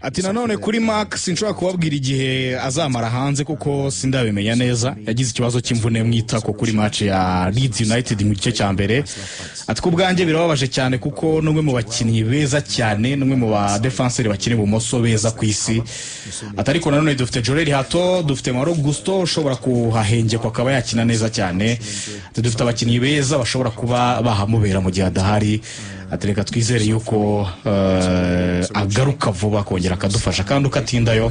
ati nanone kuri Max sinshobora kubabwira igihe azamara hanze kuko sindabimenya neza yagize ikibazo cy'imvune mwitako kuri match ya Leeds United mu gice cya mbere ati ko bwanjye birababaje cyane kuko numwe mu bakinnyi beza cyane numwe mu ba defenseur bakiri bumoso beza ku isi atari ko nanone dufite Jorel Hato dufite Malo Gusto ushobora kuhahengekwa akaba yakina neza cyane dufite abakinnyi beza bashobora kuba bahamubera mu gihe adahari atereka twizere yuko agaruka vuba kongera akadufasha kandi ukatindayo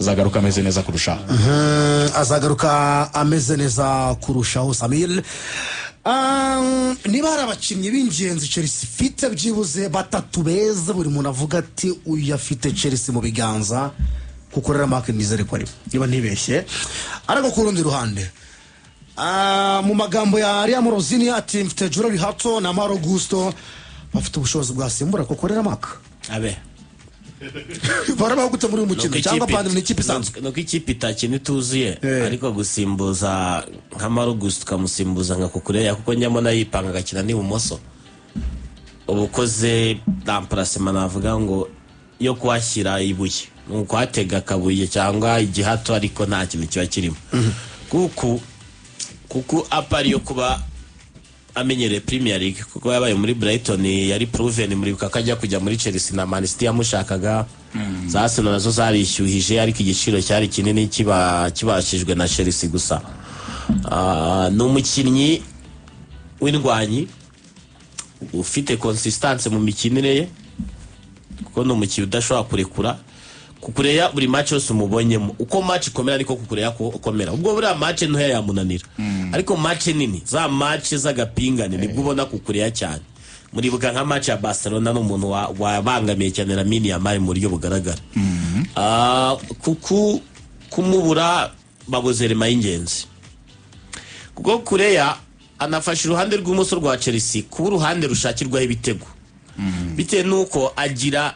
azagaruka ameze neza kurushaho azagaruka ameze neza kurushaho Samir. Niba hari abakinnyi b'ingenzi Chelsea ifite byibuze batatu beza buri muntu avuga ati uyu afite Chelsea mu biganza kuko rero Mark nizere ko ari niba ntibeshye ariko ku rundi ruhande mu magambo ya Liam Rosini ati mfite Jorel Hato na Malo Gusto bafite ubushobozi bwasimbura ko korera Mark abe barabaho gute muri umukino cyangwa pande n'ikipe isanzwe nuko ikipe itakina ituzuye ariko gusimbuza nka Malo Gusto kamusimbuza nka Kukureya kuko nyamona yipanga agakina n'ibumoso ubukoze remplacement navuga ngo yo kwashyira ibuye nuko atega kabuye cyangwa igihato ariko nta kintu kiba kirimo kuko apari yo kuba amenyere Premier League kuko yabaye muri Brighton yari proven muri kakajya kujya muri Chelsea na Man City yamushakaga za Arsenal nazo zarishyuhije ariko igiciro cyari kinini kibashijwe na Chelsea gusa no mukinnyi w'indwanyi ufite consistency mu mikinire ye kuko no mukinnyi udashobora kurekura Kukureya buri match yose umubonyemo uko match ikomera ariko Kukureya ko ukomera ubwo buri match ntoya yamunanira ariko match nini za match z'agapingane nibwo ubona Kukureya cyane muri buga nka match ya Barcelona n'umuntu wabangamiye cyane Lamine Yamal mu buryo bugaragara kumubura babuze rema y'ingenzi kuko Kukureya anafasha uruhande rw'umuso rwa Chelsea ku ruhande rushakirwaho ibitego bitewe nuko agira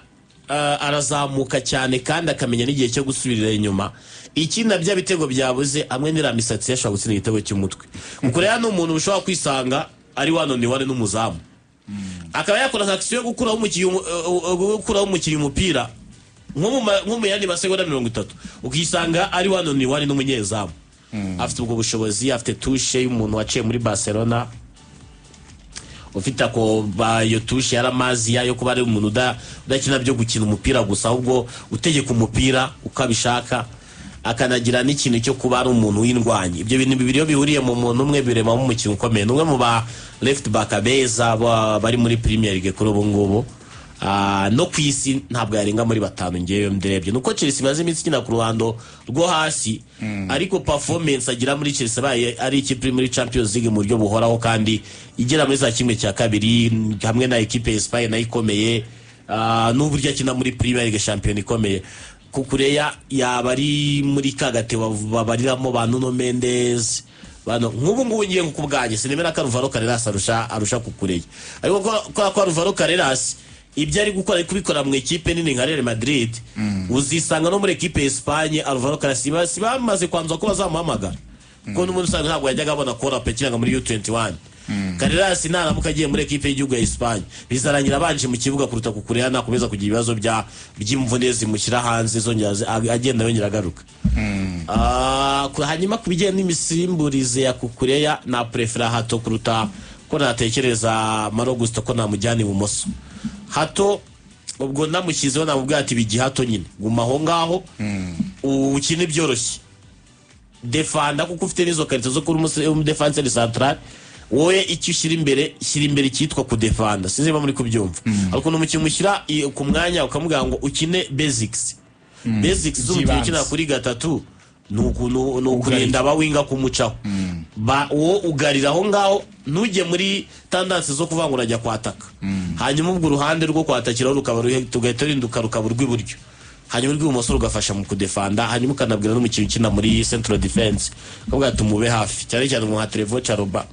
arazamuka cyane kandi akamenya n'igihe cyo gusubirira inyuma ikindi bya bitego byabuze amwe n'iramisatsi yashobora gutsinda igitego cy'umutwe Kukureya no umuntu ushobora kwisanga ari wanone n'umuzamu akaba yakora action yo gukuraho umukinnyi umupira nko mu yandi masegonda 30 ukisanga ari wanone n'umunyezamu afite ubwo bushobozi afite touche y'umuntu waciye muri Barcelona ufite ako bayo touche yaramazi yayo kuba ari umuntu udakina byo gukina umupira gusa ahubwo utegeka umupira ukabishaka akanagira n'ikintu cyo kuba ari umuntu w'indwanyi ibyo bintu bibiri yo bihuriye mu muntu umwe birema mu mukino ukomeye numwe mu ba left back abeza bari muri Premier League kuri ubu ngubu no kwisi ntabwo yarenga muri batanu ngeyo ndirebye nuko Chelsea maze iminsi kina ku ruhando rwo hasi ariko performance agira muri Chelsea baye ari ikipe muri Champions League mu buryo buhoraho kandi igera muri za kimwe cya kabiri hamwe na equipe ya Spain na ikomeye n'uburyo akina muri Premier League champion ikomeye Kukureya yabari muri kagate babariramo ba Nuno Mendes bano nk'ubu ngiye kukubwanye sinemera ka Alvaro Carreras arusha Kukureya ariko ko Alvaro Carreras ibyo ari gukora kubikora mu equipe nini nka Real Madrid uzisanga no muri equipe ya Espagne Alvaro Carreras bamaze kwanza ko bazamuhamagara kuko n'umuntu usanga ntabwo yajyaga abona kora pekiranga muri U21 Carreras naramuka agiye muri equipe y'igihugu ya Espagne bizarangira banje mu kibuga kuruta Kukureya nakomeza kugira ibibazo by'imvune zimushyira hanze zongera agenda yongera agaruka hanyuma kubijyanye n'imisimburize ya Kukureya na prefera Hato kuruta ko natekereza Malo Gusto ko namujyana ibumoso Hato ubwo namushyizeho namubwira ati bigihato nyine guma aho ngaho ukine byoroshye defanda kuko ufite nizo karite zo kuri defenseur central wowe icyo ushyira imbere cyitwa kudefanda sinzeba muri kubyumva ariko n'umukinnyi mushyira ku mwanya ukamubwira ngo ukine basics z'umukino ukina kuri gatatu nukurinda abawinga kumucaho wo ugarira aho ngaho ntujye muri tendancy zo kuvanga urajya kwataka hanyuma ubwo uruhande rwo kwatakiraho rukaba tugahita rinduka rukaba urw'iburyo hanyuma urw'ibumoso rugafasha mu kudefanda hanyuma ukanabwira n'umukinnyi ukina muri central defense ukavuga ati umube hafi cyane cyane mu Trevoh Chalobah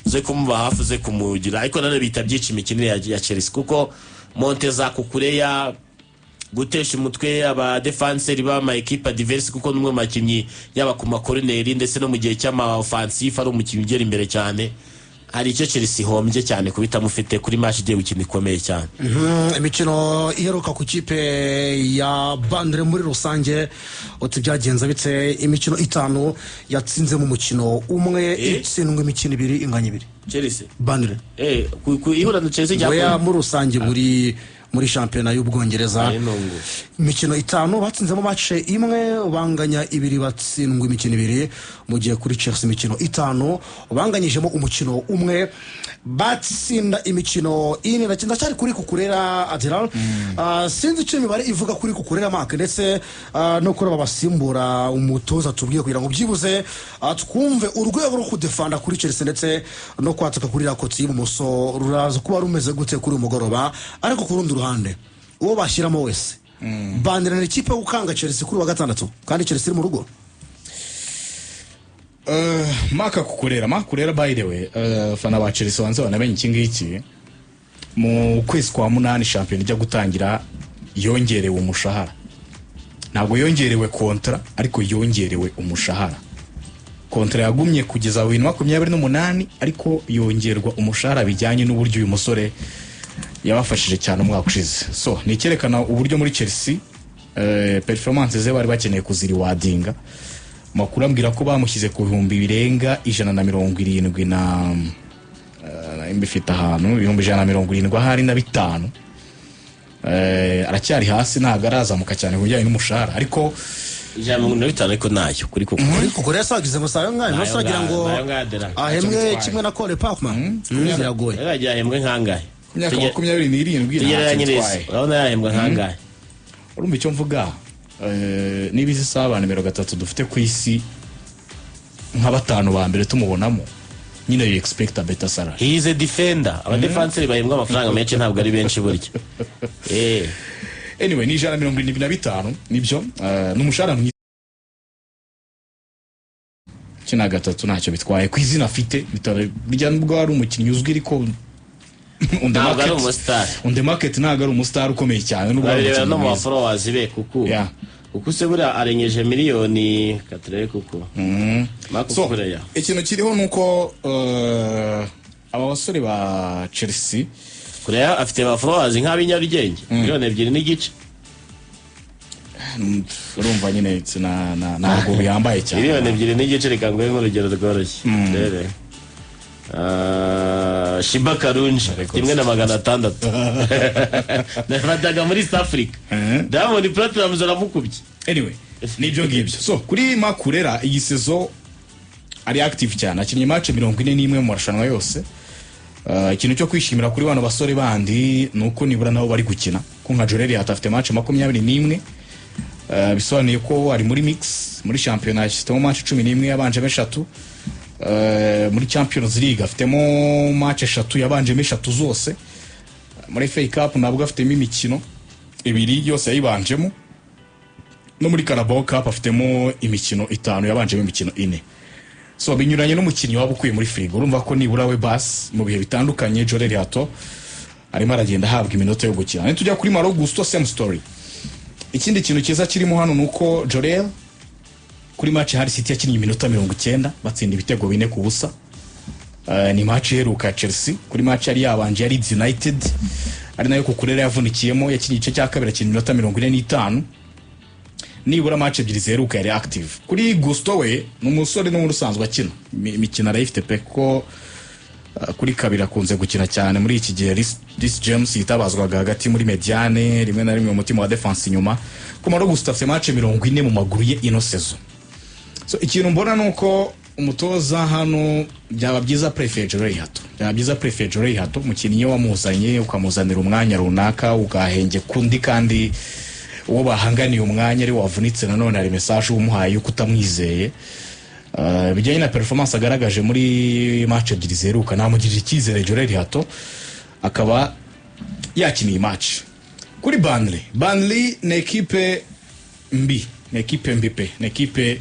ze kumuba hafi ze kumugira ariko nane bita byica imikinire ya Chelsea kuko Monteza Kukureya gutesha umutwe aba defenseur ba ma equipe diverse kuko numwe makinyi yaba ku makoroneri ndetse no mu gihe cy'ama offensive ari umukinyi ugera imbere cyane hari icyo Chelsea ihombye cyane kubita mufite kuri match igiye gukina ikomeye cyane. Imikino iheruka ku kipe ya Burnley muri rusange uti byagenze bitse imikino 5 yatsinze mu mukino umwe itsindwa imikino 2 inganya 2 Chelsea Burnley ku ihura na Chelsea ya muri rusange muri shampiyona y'Ubwongereza imikino 5 batsinzemo match imwe banganya 2 batsindwa imikino 2 mu gihe kuri Chelsea imikino 5 banganyijemo umukino umwe batsinda imikino 4 ndakinda cyari kuri kukurera Admiral sinzi icyo imibare ivuga kuri kukurera Mark ndetse no kuri babasimbura umutoza tubwiye kugira ngo byibuze twumve urwego rwo kudefanda kuri Chelsea ndetse no kwataka kuri rakoti y'umuso ruraza kuba rumeze gute kuri umugoroba ariko kurundi ruhande uwo bashyiramo wese Burnley ikipe yo gukanga Chelsea kuri wa gatandatu kandi Chelsea iri mu rugo Mark kukurera by the way fana ba Chelsea wanze banamenye iki ngiki mu kwezi kwa 8 shampiyona ijya gutangira yongerewe umushahara ntabwo yongerewe kontra ariko yongerewe umushahara kontra yagumye kugeza 2028 ariko yongerwa umushahara bijyanye n'uburyo uyu musore yabafashije cyane umwaka ushize so nikerekana uburyo muri Chelsea performance ze bari bakeneye kuziriwadinga makuru ambwira ko bamushyize ku bihumbi birenga 170 na imbifita ahantu 170 hari na 5 aracyari hasi ntago arazamuka cyane kujyanye n'umushahara ariko 150 ariko nayo kuri kuko yasagize musayo ngani nosagira ngo ahemwe kimwe na Cole Palmer biragoye yagiye ahembwe nkangahe imyaka 27 tugereranyirize urabona yahembwa nkangahe urumva icyo mvuga nibizi saba nimero 3 dufite ku isi nka 5 ba mbere tumubonamo nyine you expect a better salary. He is a defender. Aba defenseur bahembwa amafaranga menshi ntabwo ari benshi buryo. Anyway ni 175 nibyo n'umushahara mwiza kina gatatu ntacyo bitwaye ku izina afite bijya nubwo ari umukinnyi uzwi ariko on the market ntago ari umustar ukomeye cyane n'ubwo ari no mu followers be kuko uko se buri arengeje miliyoni katrere kuko so ikintu kiriho nuko aba basore ba Chelsea kureya afite ba followers nk'abinyarugenge miliyoni 2 n'igice urumva nyine ntabwo biyambaye cyane miliyoni 2 n'igice reka ngo nk'urugero rworoshye rere Shiba Karunji 1,600 nafataga muri South Africa Diamond Platnumz aramukubye anyway nibyo ngibyo so kuri Makurera iyi sezo ari active cyane akinnye match 41 mu marushanwa yose ikintu cyo kwishimira kuri bano basore bandi nuko nibura nabo bari gukina ko nka Joreli atafite match 21 bisobanuye ko ari muri mix muri championnat afitemo match 11 yabanje 3 muri Champions League afitemo match 3 yabanje 3 zose muri FA Cup nabwo afitemo imikino 2 yose yayibanjemo no muri Carabao Cup afitemo imikino 5 yabanjemo imikino 4 so binyuranye n'umukinnyi waba ukuye muri Frigo urumva ko nibura we bas mu bihe bitandukanye Jorel Hato arimo aragenda ahabwa iminota yo gukina tujya kuri Malo Gusto same story ikindi kintu kiza kirimo hano nuko Jorel kuri match Hull City yakinnye iminota 90 batsinda ibitego 4 ku busa ni match heruka Chelsea kuri match yari yabanje ya Leeds United ari nayo kukurera yavunikiyemo yakinnye igice cya kabiri akinye iminota 45 nibura match ebyiri zeruka yari active kuri Gusto we n'umusore no murusanzwe akina imikino arayifite pe ko kuri kabiri akunze gukina cyane muri iki gihe this James yitabazwaga hagati muri mediane rimwe na rimwe umutima wa defense inyuma ko Malo Gusto afite match 40 mu maguru ye ino season so ikintu mbona nuko umutoza hano byaba byiza prefer Jorel Hato mukinnyi wamuzanye ukamuzanira umwanya runaka ugahenge kundi kandi uwo bahanganiye umwanya ari wavunitse nanone ari message umuhaye uko utamwizeye bijyanye na performance agaragaje muri match ebyiri zeruka namugirira icyizere Jorel Hato akaba yakiniye match kuri Burnley ni equipe mbi ni equipe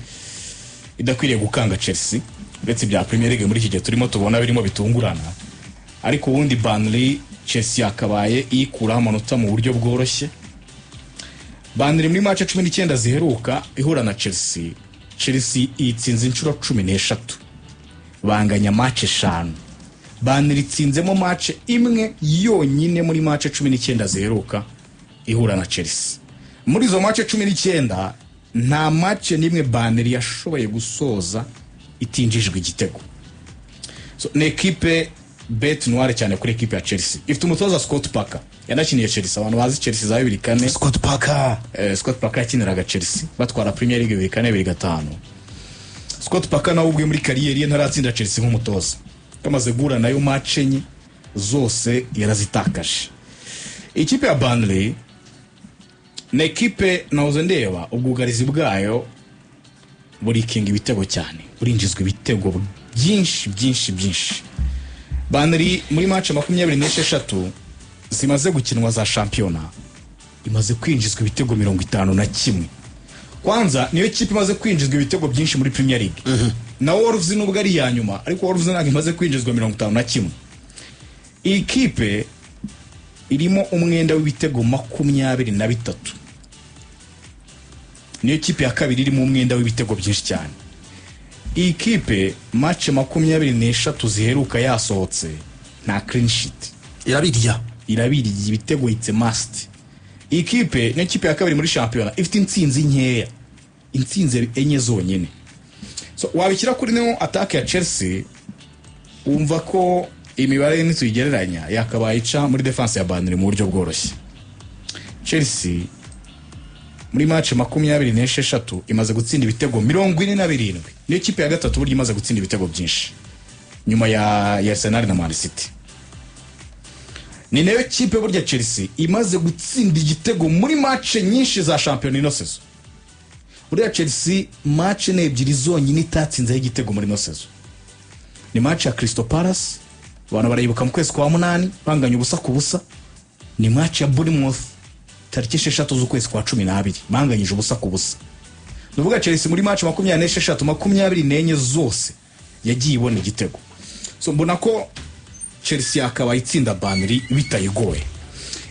idakwiriye gukanga Chelsea uretse bya Premier League muri iki gihe turimo tubona birimo bitungurana ariko ubundi Burnley Chelsea akabaye ikuraho amanota mu buryo bworoshye Burnley muri match 19 ziheruka ihura na Chelsea itsinze inshuro 13 banganya match 5 Burnley itsinzemo match imwe yonyine muri match 19 ziheruka ihura na Chelsea. Muri izo match 19 nta match nimwe Burnley yashoboye gusoza itinjijwe igitego. So ni equipe bet noire cyane kuri equipe ya Chelsea. Ifite umutoza Scott Parker. Yanakiniye Chelsea, abantu bazi Chelsea za 2004. Scott Parker yakiniraga Chelsea batwara Premier League 2004-2005. Scott Parker nawe ubwe muri kariyeri ye ntaratsinda Chelsea nk'umutoza. Kamaze guhura nayo match enye zose yarazitakaje. Ikipe ya Burnley ni equipe nahoze ndeba ubwugarizi bwayo buri kinga ibitego cyane, burinjizwa ibitego byinshi. Burnley muri match 26 zimaze gukinwa za shampiyona imaze kwinjizwa ibitego 51. Kwanza niyo kipe imaze kwinjizwa ibitego byinshi muri Premier League. Na Wolves nubwo ari ya nyuma, ariko Wolves ntabwo imaze kwinjizwa 51. Iyi kipe irimo umwenda w'ibitego 23. Niyo kipe ya kabiri irimo umwenda w'ibitego byinshi cyane. Iyi kipe match 23 ziheruka yasohotse nta clean sheet. Irabiriye ibitego itse must. Iyi kipe ni kipe ya kabiri muri shampiyona ifite intsinzi nkeya. Intsinzi enye zonyine. So wabikira kuri neo attack ya Chelsea umva ko imibare nituyigereranya yakabaye ica muri defense ya Burnley mu buryo bworoshye. Chelsea muri match 26 imaze gutsinda ibitego 47. Niyo kipe ya gatatu buryo imaze gutsinda ibitego byinshi nyuma ya Arsenal na Man City. Ni nayo kipe burya Chelsea imaze gutsinda igitego muri match nyinshi za shampiyona ino sezo. Burya Chelsea match ebyiri zonyine itatsinze igitego muri ino sezo. Ni match ya Crystal Palace, abantu barayibuka mu kwezi kwa 8 banganya ubusa ku busa. Ni match ya Bournemouth tariki 6 z'ukwezi kwa 12 banganyije ubusa ku busa. Nuvuga Chelsea muri match 24 zose yagiye ibona igitego. So mbona ko Chelsea akaba itsinda Burnley bitayigoye.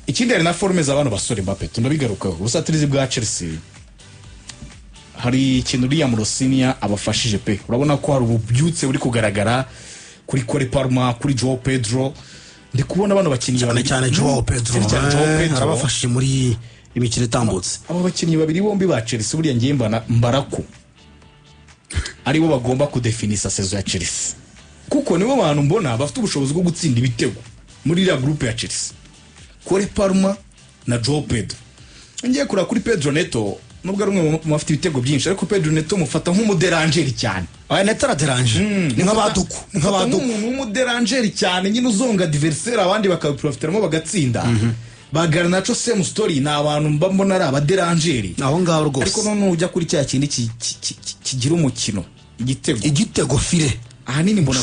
Ikindi ari na forme z'abantu basore Mbappe tundabigarukaho. Ubusatirizi bwa Chelsea hari ikintu Liam Rosinia abafashije pe. Urabona ko hari ububyutse uri kugaragara kuri Cole Palmer, kuri Joao Pedro. Ndi kubona abantu bakinnyi cyane Joao Pedro arabafashije muri imikino itambutse. Abo bakinnyi babiri bombi ba Chelsea buriya ngiye mbarako ari bo bagomba kudefinisa sezo ya Chelsea. Kuko nibo bantu mbona bafite ubushobozi bwo gutsinda ibitego muri iriya groupe ya Chelsea. Cole Palmer na Joao Pedro. Ngiye kura kuri Pedro Neto nubwo ari umwe mu bafite ibitego byinshi, ariko Pedro Neto mufata nk'umuderangeri cyane. Aya Neto araderanje ni nk'abaduku umuntu w'umuderangeri cyane nyine uzonga adversaire abandi bakabiprofitiramo bagatsinda. Ba Garnacho same story na abantu mbona ari abaderangeri aho ngaho rwose. Ariko none ujya kuri cya kindi kigira umukino igitego file ahanini mbona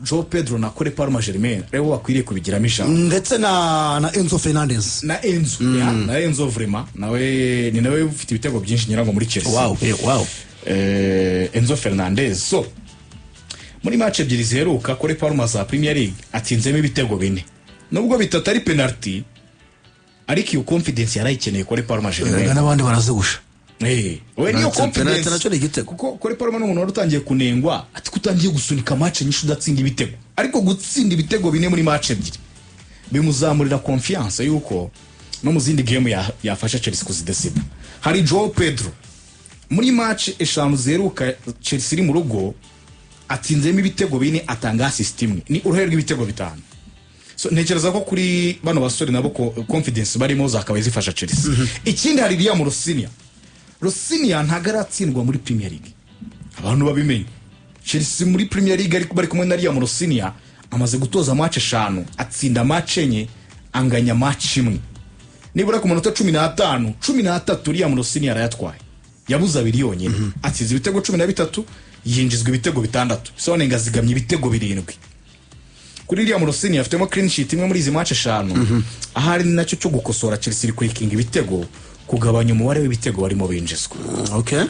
Joao Pedro na Cole Palmer Germain rero bakwiriye kubigiramo ijambo, ndetse na Enzo Fernandez na Enzo vraiment nawe ufite ibitego byinshi nyirango muri Chelsea. Wow. Enzo Fernandez. So muri match ebyiri ziheruka Cole Palmer za Premier League atsinzemo ibitego 4 nubwo bitatu ari penalty, ariko iyo confidence yarayikeneye Cole Palmer Germain n'abandi barazigusha. We niyo confidence nacho ni igitego kuko Cole Palmer n'umuntu wari utangiye kunengwa ati kutangiye gusunika match nyinshi udatsinda ibitego, ariko gutsinda ibitego 4 muri match ebyiri bimuzamurira confiance yuko no mu zindi game yafasha Chelsea kuzidesiba. Hari Joao Pedro muri match 5 ziheruka Chelsea iri mu rugo atsinzemo ibitego 4 atanga assist imwe, ni uruhare rw'ibitego 5. So ntekereza ko kuri bano basore nabo confidence barimo zakabaye zifasha Chelsea. Ikindi hari Liam Rosinia ntagaratsindwa muri Premier League, abantu babimenye. Chelsea muri Premier League ariko bari kumwe na Liam Rosinia amaze gutoza match 5 atsinda match enye anganya match imwe. Nibura ku manota 13 Liam Rosinia arayatwaye, yabuza abiri yonyine. Atsinze ibitego 13 yinjizwa ibitego 6, so nengazigamye ibitego 7. Kuri Liam Rosinia afitemo clean sheet imwe muri izi match 5. Ahari nacyo cyo gukosora Chelsea iri kwikinga ibitego, kugabanya umubare w'ibitego barimo binjizwa. Okay.